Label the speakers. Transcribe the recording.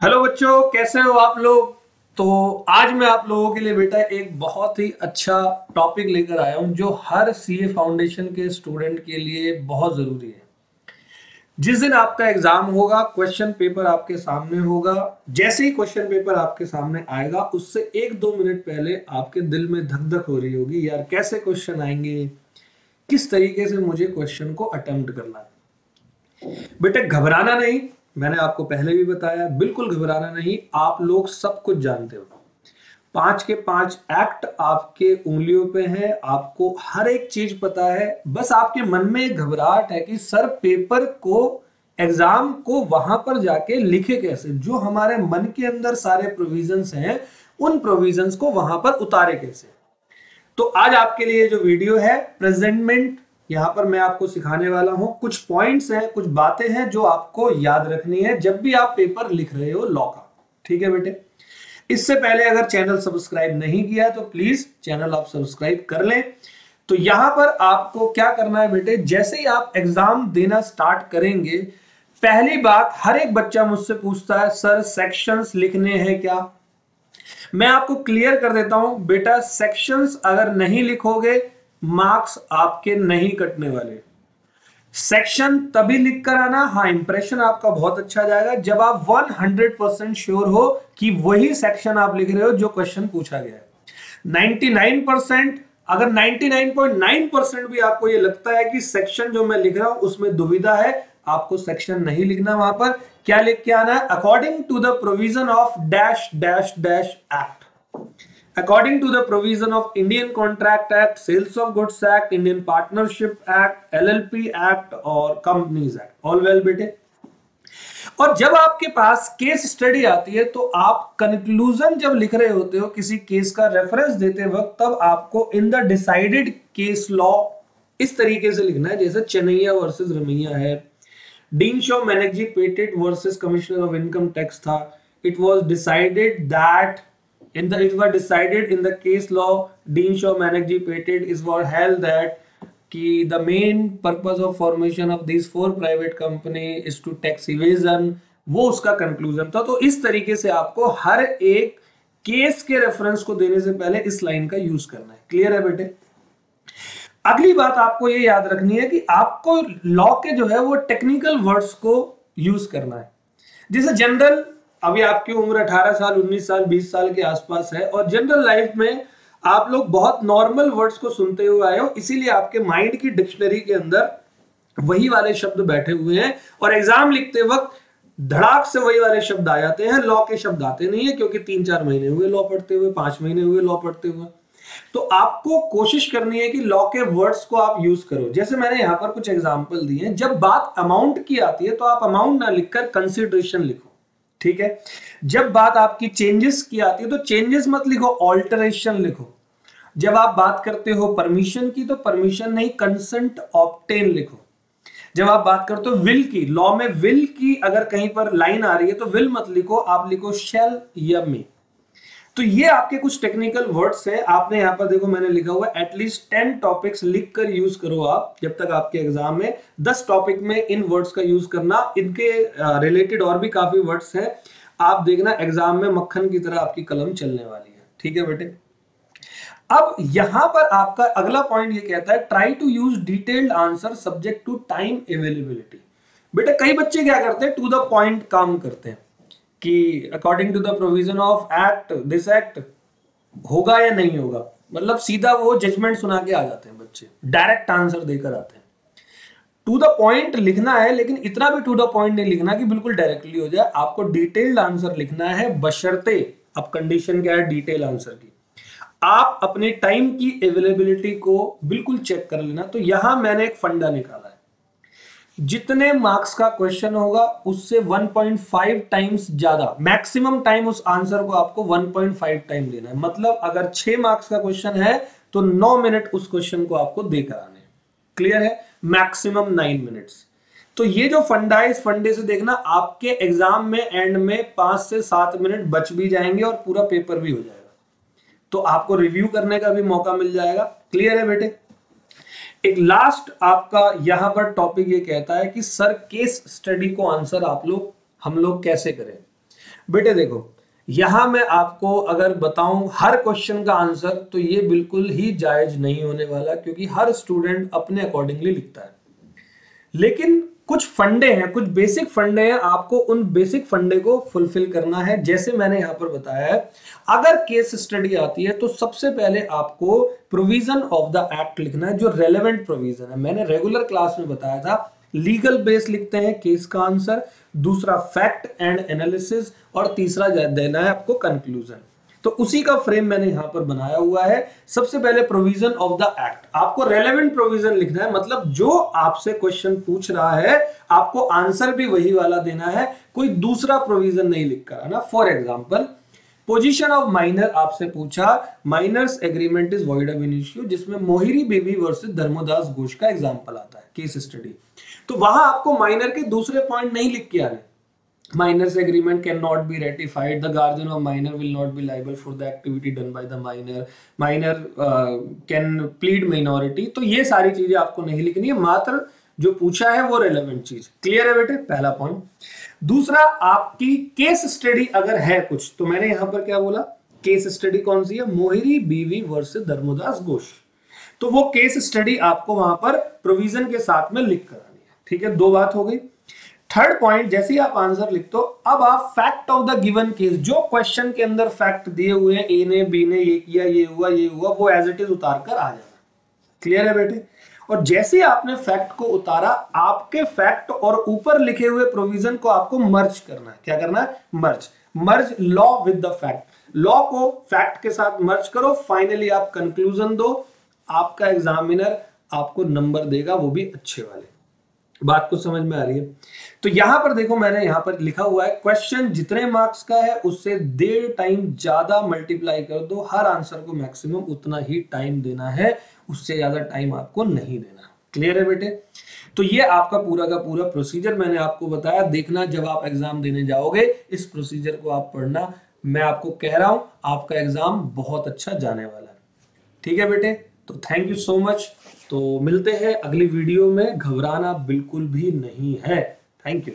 Speaker 1: Hello बच्चों, कैसे हो आप लोग। तो आज मैं आप लोगों के लिए बेटा एक बहुत ही अच्छा टॉपिक लेकर आया हूं जो हर सीए फाउंडेशन के स्टूडेंट के लिए बहुत जरूरी है। जिस दिन आपका एग्जाम होगा, क्वेश्चन पेपर आपके सामने होगा। जैसे ही क्वेश्चन पेपर आपके सामने आएगा, उससे 1-2 मिनट पहले आपके दिल में धक धक हो रही होगी, यार कैसे क्वेश्चन आएंगे, किस तरीके से मुझे क्वेश्चन को अटेम्प्ट करना है। बेटा घबराना नहीं, मैंने आपको पहले भी बताया, बिल्कुल घबराना नहीं। आप लोग सब कुछ जानते हो, 5 के 5 एक्ट आपके उंगलियों पे है, आपको हर एक चीज पता है। बस आपके मन में एक घबराहट है कि सर पेपर को, एग्जाम को वहां पर जाके लिखे कैसे। जो हमारे मन के अंदर सारे प्रोविजंस हैं, उन प्रोविजंस को वहां पर उतारे कैसे। तो आज आपके लिए जो वीडियो है प्रेजेंटमेंट, यहां पर मैं आपको सिखाने वाला हूं। कुछ पॉइंट्स हैं, कुछ बातें हैं जो आपको याद रखनी है जब भी आप पेपर लिख रहे हो लॉ का। ठीक है बेटे। इससे पहले अगर चैनल सब्सक्राइब नहीं किया तो प्लीज चैनल आप सब्सक्राइब कर लें। तो यहां पर आपको क्या करना है बेटे, जैसे ही आप एग्जाम देना स्टार्ट करेंगे, पहली बात हर एक बच्चा मुझसे पूछता है, सर सेक्शंस लिखने हैं क्या। मैं आपको क्लियर कर देता हूं बेटा, सेक्शंस अगर नहीं लिखोगे मार्क्स आपके नहीं कटने वाले। सेक्शन तभी लिख कर आना, हाँ इंप्रेशन आपका बहुत अच्छा जाएगा, जब आप 100% श्योर हो कि वही सेक्शन आप लिख रहे हो जो क्वेश्चन पूछा गया है। 99%, अगर 99.9% भी आपको ये लगता है कि सेक्शन जो मैं लिख रहा हूं उसमें दुविधा है, आपको सेक्शन नहीं लिखना। वहां पर क्या लिख के आना है, according to the provision of dash dash dash act, according to the provision of Indian Contract Act, Sales of Goods Act, Indian Partnership Act, LLP Act और Companies Act। ऑल वेल बेटे। और जब आपके पास केस स्टडी आती है तो आप conclusion जब लिख रहे होते हो किसी केस का रेफरेंस देते वक्त, तब आपको in the decided case law इस तरीके से लिखना है, जैसे चेन्नैया वर्सेस रमैया है, Dinshaw Maneckji Petit versus commissioner of income tax था। It was decided that it was decided in the case law Dean Shaw Managji Patent is was held that कि the main purpose of formation of these 4 private company is to tax evasion। वो उसका conclusion था। तो इस तरीके से आपको हर एक केस के रेफरेंस को देने से पहले इस लाइन का यूज करना है। क्लियर है बेटे। अगली बात आपको ये याद रखनी है कि आपको लॉ के जो है वो टेक्निकल वर्ड्स को यूज करना है। जैसे जनरल, अभी आपकी उम्र 18 साल 19 साल 20 साल के आसपास है और जनरल लाइफ में आप लोग बहुत नॉर्मल वर्ड्स को सुनते हुए आए हो, इसीलिए आपके माइंड की डिक्शनरी के अंदर वही वाले शब्द बैठे हुए हैं और एग्जाम लिखते वक्त धड़ाक से वही वाले शब्द आ जाते हैं। लॉ के शब्द आते नहीं है, क्योंकि 3-4 महीने हुए लॉ पढ़ते हुए, 5 महीने हुए लॉ पढ़ते हुए। तो आपको कोशिश करनी है कि लॉ के वर्ड्स को आप यूज करो। जैसे मैंने यहां पर कुछ एग्जांपल दिए हैं। जब बात अमाउंट की आती है तो आप अमाउंट ना लिखकर कंसिडरेशन लिखो, ठीक है। जब बात आपकी चेंजेस की आती है तो चेंजेस मत लिखो, ऑल्टरेशन लिखो। जब आप बात करते हो परमिशन की तो परमिशन नहीं, कंसेंट ऑब्टेन लिखो। जब आप बात करते हो विल की, लॉ में विल की अगर कहीं पर लाइन आ रही है तो विल मत लिखो, आप लिखो शैल या मे। तो ये आपके कुछ टेक्निकल वर्ड्स हैं। आपने यहां पर देखो मैंने लिखा हुआ एटलीस्ट 10 टॉपिक्स लिखकर यूज करो आप, जब तक आपके एग्जाम में 10 टॉपिक में इन वर्ड्स का यूज करना। इनके रिलेटेड और भी काफी वर्ड्स हैं, आप देखना एग्जाम में मक्खन की तरह आपकी कलम चलने वाली है। ठीक है बेटे। अब यहां पर आपका अगला पॉइंट ये कहता है try to use detailed answer subject to time availability. बेटा कई बच्चे क्या करते हैं, टू द पॉइंट काम करते हैं कि according to the provision of act this act होगा या नहीं होगा, मतलब सीधा वो जजमेंट सुना के आ जाते हैं बच्चे, डायरेक्ट आंसर देकर आते हैं। टू द पॉइंट लिखना है, लेकिन इतना भी टू द पॉइंट नहीं लिखना कि बिल्कुल डायरेक्टली हो जाए। आपको डिटेल्ड आंसर लिखना है, बशर्ते, अब कंडीशन क्या है डिटेल आंसर की, आप अपने टाइम की अवेलेबिलिटी को बिल्कुल चेक कर लेना। तो यहां मैंने एक फंडा निकाला है, जितने मार्क्स का क्वेश्चन होगा उससे 1.5 टाइम्स ज्यादा, मैक्सिमम टाइम उस आंसर को आपको 1.5 टाइम देना है। मतलब अगर 6 मार्क्स का क्वेश्चन है तो 9 मिनट उस क्वेश्चन को आपको देकर आने। क्लियर है। Maximum 9 minutes. तो ये जो फंडा है, इस फंडे से देखना आपके एग्जाम में एंड में 5 से 7 मिनट बच भी जाएंगे और पूरा पेपर भी हो जाएगा, तो आपको रिव्यू करने का भी मौका मिल जाएगा। क्लियर है बेटे। एक लास्ट आपका यहां पर टॉपिक ये कहता है कि सर केस स्टडी को आंसर आप लोग हम लोग कैसे करें। बेटे देखो, यहां मैं आपको अगर बताऊं हर क्वेश्चन का आंसर, तो ये बिल्कुल ही जायज नहीं होने वाला, क्योंकि हर स्टूडेंट अपने अकॉर्डिंगली लिखता है। लेकिन कुछ फंडे हैं, कुछ बेसिक फंडे हैं, आपको उन बेसिक फंडे को फुलफिल करना है। जैसे मैंने यहां पर बताया है, अगर केस स्टडी आती है तो सबसे पहले आपको प्रोविजन ऑफ द एक्ट लिखना है, जो रेलेवेंट प्रोविजन है। मैंने रेगुलर क्लास में बताया था, लीगल बेस लिखते हैं केस का आंसर, दूसरा फैक्ट एंड एनालिसिस, और तीसरा देना है आपको कंक्लूजन। तो उसी का फ्रेम मैंने यहां पर बनाया हुआ है। सबसे पहले प्रोविजन ऑफ द एक्ट, आपको रेलेवेंट प्रोविजन लिखना है, मतलब जो आपसे क्वेश्चन पूछ रहा है आपको आंसर भी वही वाला देना है, कोई दूसरा प्रोविजन नहीं लिख कर आना। For example, position of minor आपसे पूछा, minors agreement is void of initio, जिसमें मोहिरी बेबी वर्सेस धर्मदास घोष का एग्जांपल आता है, केस स्टडी। तो वहां आपको माइनर के दूसरे पॉइंट नहीं लिख के आने। Minor's agreement cannot be ratified. The guardian of minor will not be liable for the activity done by the minor. Minor can plead minority. तो ये सारी चीजें आपको नहीं लिखनी है, मात्र जो पूछा है वो रेलेवेंट चीज। क्लियर है बेटे, पहला पॉइंट। दूसरा, आपकी केस स्टडी अगर है कुछ, तो मैंने यहां पर क्या बोला, केस स्टडी कौन सी है, मोहिरी बीवी वर्सेस धर्मदास घोष। तो वो केस स्टडी आपको वहां पर प्रोविजन के साथ में लिख कर आनी है। ठीक है, दो बात हो गई। थर्ड पॉइंट, जैसे ही आप आंसर लिखते हो, अब आप fact of the given case, जो क्वेश्चन के अंदर फैक्ट दिए हुए हैं, ए ने बी ने ये किया, ये हुआ, वो एज इट इज उतार कर आ जाना। क्लियर है बेटे। और जैसे ही आपने फैक्ट को उतारा, आपके फैक्ट और ऊपर लिखे हुए प्रोविजन को आपको मर्ज करना है। क्या करना है, merge law with the fact, law को फैक्ट के साथ मर्ज करो, फाइनली आप कंक्लूजन दो। आपका एग्जामिनर आपको नंबर देगा, वो भी अच्छे वाले। बात को समझ में आ रही है। तो यहां पर देखो, मैंने यहां पर लिखा हुआ है, क्वेश्चन जितने मार्क्स का है उससे 1.5 टाइम ज्यादा मल्टीप्लाई कर दो, हर आंसर को मैक्सिमम उतना ही टाइम देना है, उससे ज्यादा टाइम आपको नहीं देना। क्लियर है बेटे। तो ये आपका पूरा का पूरा प्रोसीजर मैंने आपको बताया। देखना, जब आप एग्जाम देने जाओगे इस प्रोसीजर को आप पढ़ना। मैं आपको कह रहा हूं आपका एग्जाम बहुत अच्छा जाने वाला है। ठीक है बेटे, तो थैंक यू सो मच। तो मिलते हैं अगली वीडियो में, घबराना बिल्कुल भी नहीं है। Thank you.